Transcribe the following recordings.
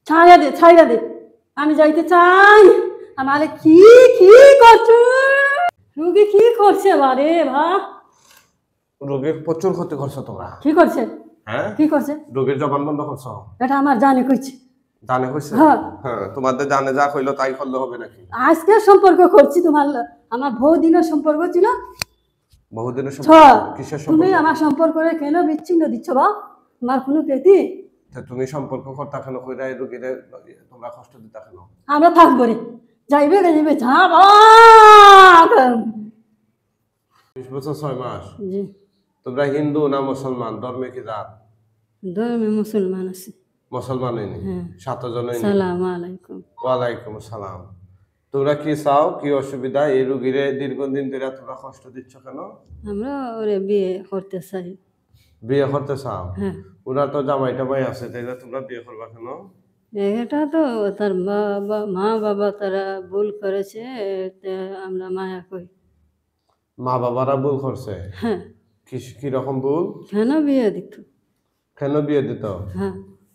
ছাইরা দে আমি যাইতে চাই। আমারে কি কি করছো? রুগী কি করছে বারে ভা? রোগীর প্রচুর ক্ষতি করছো তোমরা। কি করছে? হ্যাঁ কি করছে? রোগীর জবান বন্ধ করছো। এটা আমার জানে কইছে। জানে কইছে? হ্যাঁ। হ্যাঁ তোমাদের জানে যা কইলো তাই করলে হবে নাকি? আজকে সম্পর্ক করছি তোমার, আমার বহুদিনের সম্পর্ক ছিল। বহুদিনের সম্পর্ক? কিসের সম্পর্ক? তুমি আমার সম্পর্করে কেন বিচ্ছিন্ন দিচ্ছ বা? তোমার কোনো পেতি? তুমি সম্পর্ক করতা কেন, কইরা এই রোগীরে তোমরা কষ্ট দিতা কেন? আমরা থাকবো রে, যাইবে যাবা। 20 বছর 6 মাস। জি। তোমরা হিন্দু না মুসলমান? ধর্মে কি জাত? ধর্মে মুসলমান আছে। মুসলমানই নি? 7 জনই নি? সালাম আলাইকুম। ওয়ালাইকুম আসসালাম। তোমরা কি চাও, কি অসুবিধা? এই রোগীরে দীর্ঘদিন ধরে তোমরা কষ্ট দিচ্ছ কেন? আমরা ওরে বিয়ে করতে চাই। বিয়ে করতে চাও? হ্যাঁ। ওনার তো জামাই টামাই আছে, তাইলে তোমরা বিয়ে করবা কেন? এটা তো তার মা বাবা তারা ভুল করেছে, আমরা মায়া করি। মা বাবারা ভুল করছে? হ্যাঁ। কি রকম ভুল? কেন বিয়ে দিত? কেন বিয়ে দিত? হ্যাঁ।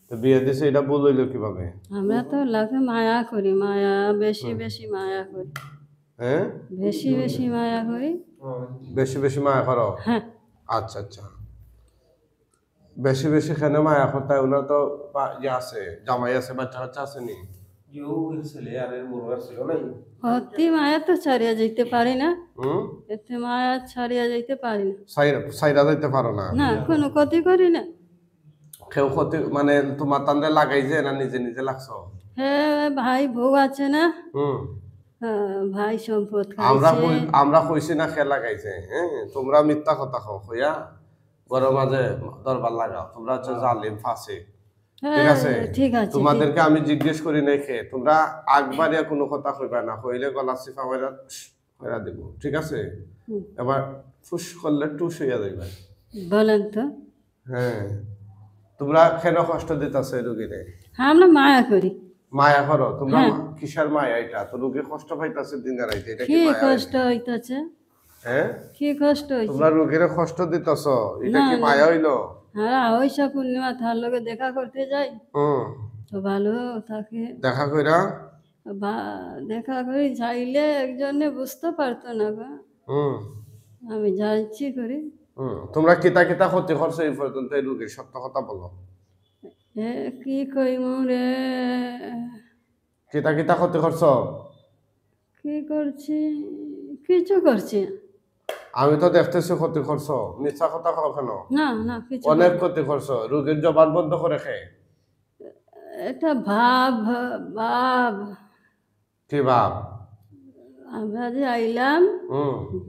তো বিয়ে দিছে, এটা ভুল হইলো কিভাবে? আমরা তো লাগে মায়া করি, মায়া বেশি বেশি মায়া করি। হ্যাঁ বেশি বেশি মায়া করি। বেশি বেশি মায়া করো? হ্যাঁ। আচ্ছা আচ্ছা। বেশি বেশি কেন মায়া করতে? ওনার তো ইয়ে আছে, জামাই আছে, বাচ্চা কাচ্চা আছে নি? অতি মায়া তো ছাড়িয়া যাইতে পারি না। এতে মায়া ছাড়িয়া যাইতে পারি না। সাইরা যাইতে পারো না? না, কোনো ক্ষতি করি না। কেউ ক্ষতি মানে তোমার তান্ডে লাগাইছে না নিজে নিজে লাগছো? হ্যাঁ, ভাই বউ আছে না? ভাই সম্পদ আমরা কইছি না খেলা লাগাইছে? হ্যাঁ তোমরা মিথ্যা কথা কও, কইয়া ঘরের মাঝে দরবার লাগাও। তোমরা হচ্ছে জালিম, ফাসিক। ঠিক আছে? ঠিক আছে। তোমাদেরকে আমি জিজ্ঞেস করি নাই খে, তোমরা আগবাড়িয়া কোনো কথা কইবা না, কইলে গলা চিপা মেরা দিব। ঠিক আছে? এবার ফুস করলে টুস হইয়া যাইবা। বলেন তো। হ্যাঁ তোমরা কেন কষ্ট দিতেছো রোগীরে? আমরা মায়া করি। মায়া করো তোমরা? কিসের মায়া এটা? তো রোগী কষ্ট পাইতাছে দিন রাইতে, এটা কি মায়া? কষ্ট হইতাছে? হ্যাঁ কি কষ্ট হইছে? তোমরা রোগীরে কষ্ট দিতেছো, এটা কি মায়া হইলো? হ্যাঁ, ওইসব পূর্ণিমা তার লগে দেখা করতে যাই তো ভালো থাকে। দেখা কইরা দেখা করি চাইলে একজনে বুঝতে পারতো না গো। আমি যাইছি করি। তোমরা কিতা কিতা ক্ষতি করছো এই পর্যন্ত এই রোগীর? সত্য কথা বলো। কি কইমু রে? কিতা কিতা ক্ষতি করছো? কি করছি? কিছু করছি। আমি তো দেখতেছি ক্ষতি করছো। মিথ্যা কথা কও কেন? না না, কিছু অনেক ক্ষতি করছো। রোগীর জবান বন্ধ করে খেয়ে। এটা ভাব ভাব। কি ভাব? আমরা যে আইলাম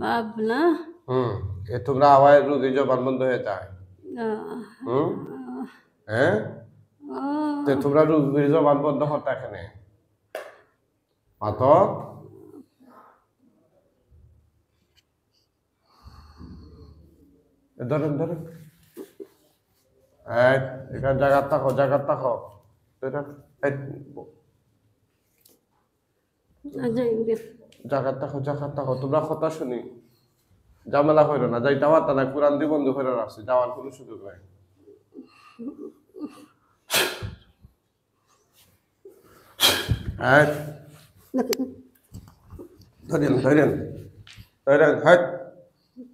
ভাব না। তোমরা আওয়াজ রোগীর জবান বন্ধ হয়ে যায়। হ্যাঁ তোমরা রোগীর জবান বন্ধ করতে এখানে মাতো ধরেন ধরেন। এখানে জায়গা থাকো, জায়গা থাকো। জায়গা থাকো, জায়গা থাকো। তোমরা কথা শুনি, ঝামেলা করো না। যাইতে পারতা না, কোরআন দিয়ে বন্ধ করে রাখছি, যাওয়ার কোনো সুযোগ নাই। ধরেন ধরেন ধরেন।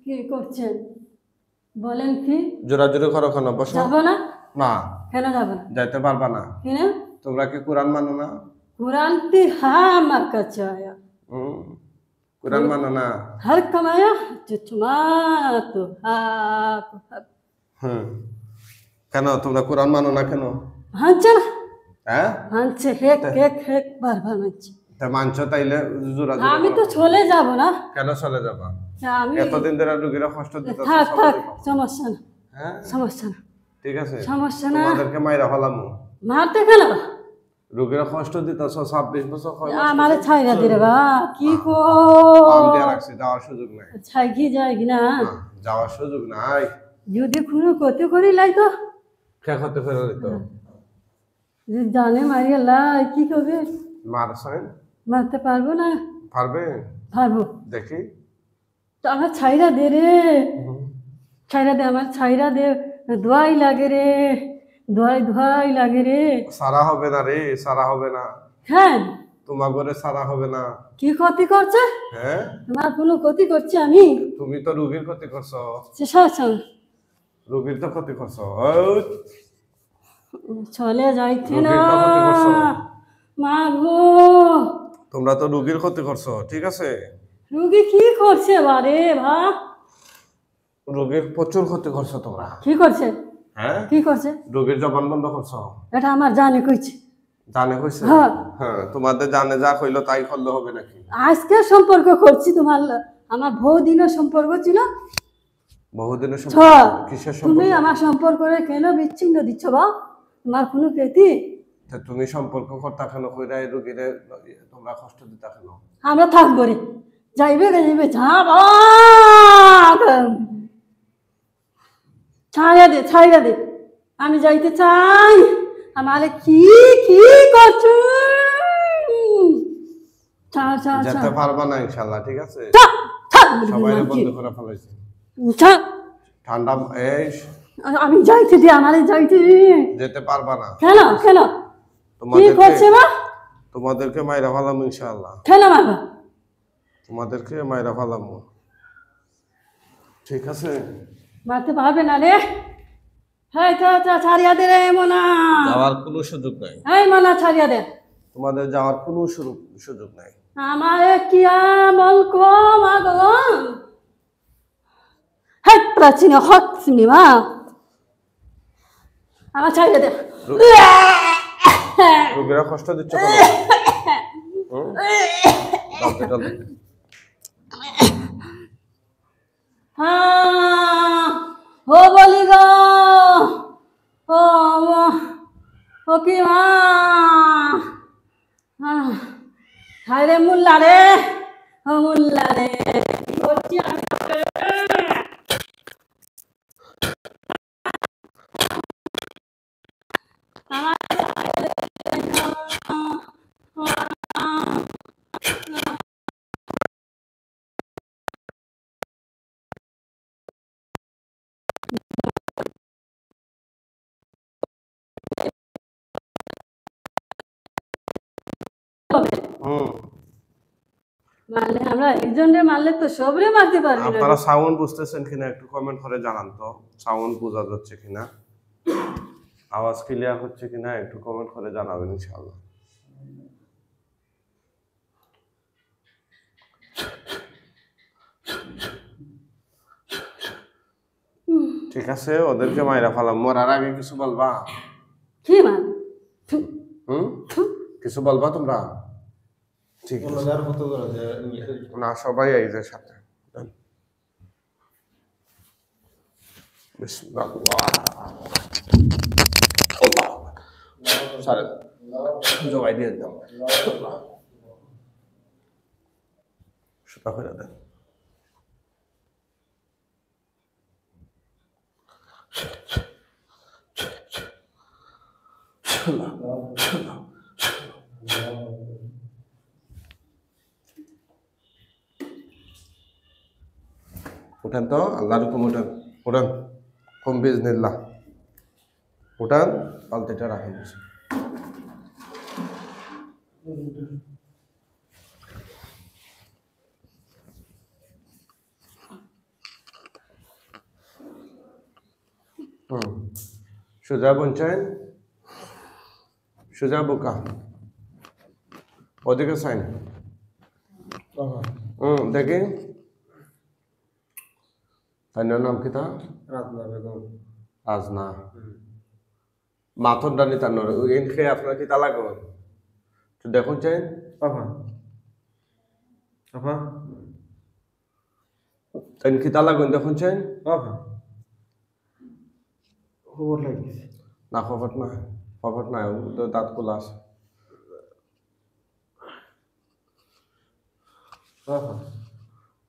কি করছেন বলেন? কি জোরাজুরি করো কেন? বসো। যাবো না। না। কেন যাবো না? যাইতে পারবা না। কেন? তোমরা কি কোরআন মানো না? कुरान ती हाँ আমার কাছে আয়া। কোরআন মানো না? हर कमाया चुचमा तो কেন তোমরা কোরআন মানো না কেন? মানছে না। হ্যাঁ মানছে, হেক হেক হেক বারবার মানছে। তা মানছো তাইলে জোরাজুরি। আমি তো চলে যাব না। কেন চলে যাবা? আমি এতদিন ধরে রোগীরা কষ্ট দিতেছে। থাক থাক, সমস্যা না। হ্যাঁ সমস্যা না। ঠিক আছে, সমস্যা না। তোমাদেরকে মাইরা ফেলামু। মারতে কেন? রোগীরা কষ্ট দিতেছ 26 বছর। আমারে ছাইরা দিরে বা কি কো? আমি দিয়ে রাখছি, যাওয়ার সুযোগ নাই। ছাই কি যায় কি না? যাওয়ার সুযোগ নাই। যদি কোনো ক্ষতি করি লাই তো কে ক্ষতি করে দিত? জানে মারিয়া লাই কি করবে? মারছেন? মারতে পারবো না। পারবে? পারবো। দেখি তো আমার ছাইরা দে রে, ছাইরা দে, আমার ছাইরা দে, দোয়াই লাগে রে, দোহাই দোহাই লাগে রে। সারা হবে না রে, সারা হবে না, হ্যাঁ, তোমার ঘরে সারা হবে না। কি ক্ষতি করছে? হ্যাঁ, তোমার কোনো ক্ষতি করছে আমি? তুমি তো রোগীর ক্ষতি করছো, রোগীর তো ক্ষতি করছো। চলে যাইতে না রোগীর তো ক্ষতি করছো, মা গো। তোমরা তো রোগীর ক্ষতি করছো, ঠিক আছে? রুগী কি করছে বারে ভা? রোগীর প্রচুর ক্ষতি করছো তোমরা। কি করছে? হ্যাঁ, কি করছে? রোগীর জবান বন্ধ করছো। এটা আমার জানে কইছে। জানে কইছে? হ্যাঁ। হ্যাঁ, তোমাদের জানে যা কইলো তাই করলে হবে নাকি? আজকে সম্পর্ক করছি তোমার, আমার বহুদিনের সম্পর্ক ছিল। বহুদিনের ছ, সম্পর্ক? কিসের তুমি সম্পর্ক? আমার সম্পর্করে কেন বিচ্ছিন্ন দিচ্ছ বা? তোমার কোনো ক্ষতি? তা তুমি সম্পর্ক করতা কেন, কইরা এই রোগীরে তোমরা কষ্ট দিতা কেন? আমরা থাকবো রে, যাইবে যাইবে ঝাঁবা, ছাড়িয়া দে ছাড়িয়া দে, আমি যাইতে চাই। আমার কি কি করছো? ছাড় ছাড় যেতে ছাড় পারবা না ইনশাআল্লাহ, ঠিক আছে? ছাড় ছাড় সবাই বন্ধ করে ফেলাইছে। ছাড়। ঠান্ডা এই আমি যাইতে দি, আমারে যাইতে দি। যেতে পারবা না। কেন কেন? কি করছে বা? তোমাদেরকে মাইরা ফেলাম ইনশাআল্লাহ। কেন মারবা? তোমাদেরকে মাইরা ফেলাম, ঠিক আছে? মারতে পারবে না রে। হ্যাঁ ছাড়িয়া দে রে মোনা। যাওয়ার কোনো সুযোগ নাই। এই মোনা ছাড়িয়া দে। তোমাদের যাওয়ার কোনো সুযোগ নাই। আমারে কি আমল কো মাগো? হ্যাঁ প্রাচীন হক শুনি মা, আমার ছাড়িয়া দে। রোগীরা কষ্ট দিচ্ছ কেন? হ্যাঁ ও বলি গো, ও ও কি মা? হায় রে মুল্লা রে, ও মুল্লা রে, কি করছি আমি? মারলে আমরা একজনরে মারলে তো সবরে মারতে পারবি না। আপনারা সাউন্ড বুঝতেছেন কিনা একটু কমেন্ট করে জানান তো, সাউন্ড বোঝা যাচ্ছে কিনা, আওয়াজ ক্লিয়ার হচ্ছে কিনা একটু কমেন্ট করে জানাবেন ইনশাআল্লাহ। ঠিক আছে, ওদেরকে মাইরা ফেলাম। মরার আগে কিছু বলবা? কি মান? কিছু বলবা তোমরা? ঠিক আছে না, সবাই এই যে সাথে জবাই দিয়ে দাও, সুতা করে দেন। উঠেন তো, আল্লাহর হুকুম উঠেন, উঠেন, কম বিজনিল্লাহ, উঠান, পালতিটা রাখেন। সোজা বলছেন, সোজা বোকা, ওদিকে সাইন। দেখি তাইনার নাম কি? তা রাজনা বেগম। রাজনা মাথর ডানি তার নরে এন খেয়ে আপনার কি তা লাগবে? তো দেখুন চাই তাই কি তা লাগবেন, দেখুন চাই খবর লাগিয়েছে না? খবর না, খবর নাই, দাঁত খোলা আছে।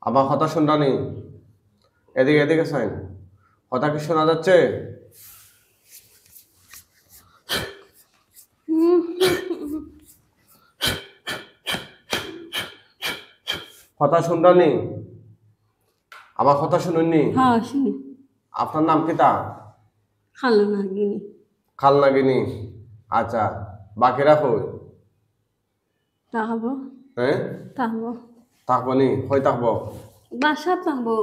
আমার কথা শুনরানি, এদিকে এদিকে সাইন, কথা কি শোনা যাচ্ছে? কথা শুনরানি, আমার কথা শুনুননি? হ্যাঁ শুনি। আপনার নাম কি? তা খালো না গিনি। খাল নাগিনি আচ্ছা বাকিরা কই তাহাবো হ্যাঁ তাহাবো থাকবো নি কই থাকবো বাসা তাহাবো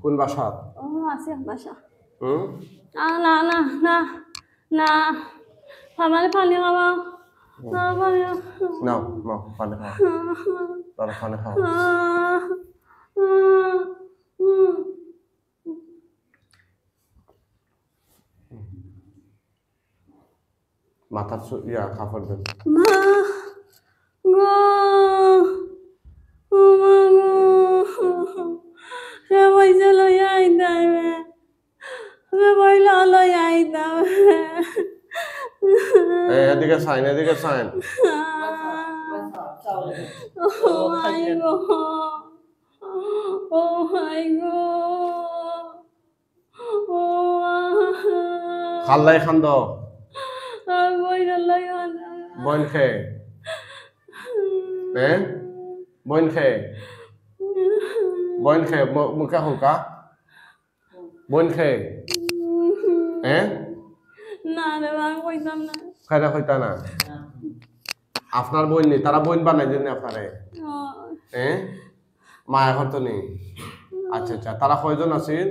কোন বাসাত ও আছে বাসা হুম না না না না আমার পানি খাওয়া না পানি নাও নাও পানি খাও তারা পানি খাও মাথার ইয়া কাপড় দেন মা গো ও মা গো সে পয়সা লইয়া আইতাবে সে পয়সা লইয়া আইতাবে এদিকে সাইন ও মাই গো ও মাই গো ও খাল্লাই খান্দ পয়সা লইয়া বইন খে হ্যাঁ বইন খে মুখে হুকা বইন খে হ্যাঁ না রে বাবা কইতাম না খাইরা হইতা না আপনার বইন নেই তারা বইন বানাই দেন আপনারে হ্যাঁ মায়া হতো নি আচ্ছা আচ্ছা তারা কয়জন আছেন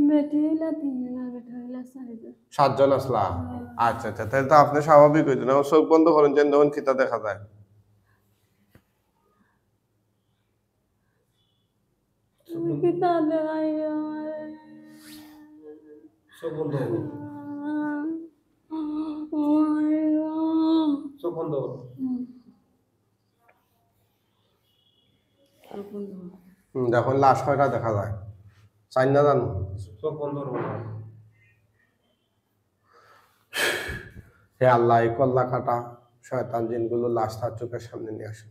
বেটি হইলা তিনজন আর বেটা হইলা চারজন 7 জন আসলা আচ্ছা আচ্ছা তাহলে তো আপনি স্বাভাবিক হইতেন চোখ বন্ধ করেন যেন তখন খিতা দেখা যায় কিতা দেখাই চোখ বন্ধ করো চোখ বন্ধ করো দেখুন লাশ কয়টা দেখা যায় চাই না জানো চোখ বন্ধ করো না হে আল্লাহ এই কল্লা কাটা শয়তান জিনগুলো লাশ তার চোখের সামনে নিয়ে আসে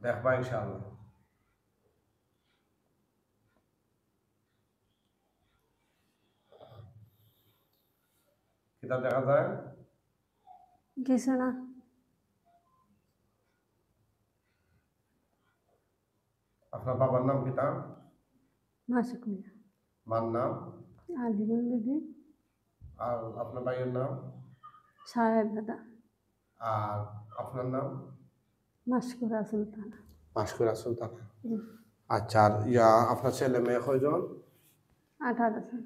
দেখবা ইনশাআল্লাহ কিতা দেখা যায় কিছু না আপনার বাবার নাম কিতা মাসুক মিয়া মার নাম আলিমুল বিবি আর আপনার ভাইয়ের নাম সাহেব দাদা আর আপনার নাম মাসকুরা সুলতানা মাসকুরা সুলতানা আচ্ছা আর আপনার ছেলে মেয়ে কয়জন 18 জন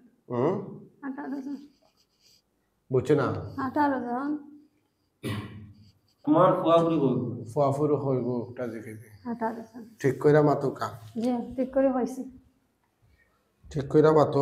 18 জন বুঝছে না 18 জন আমার ফুয়াফুরি কই ফুয়াফুরু হইব একটা দিকে 18 জন ঠিক কইরা মাতুকা জি ঠিক করে হয়েছে ঠিক কইরা মাতো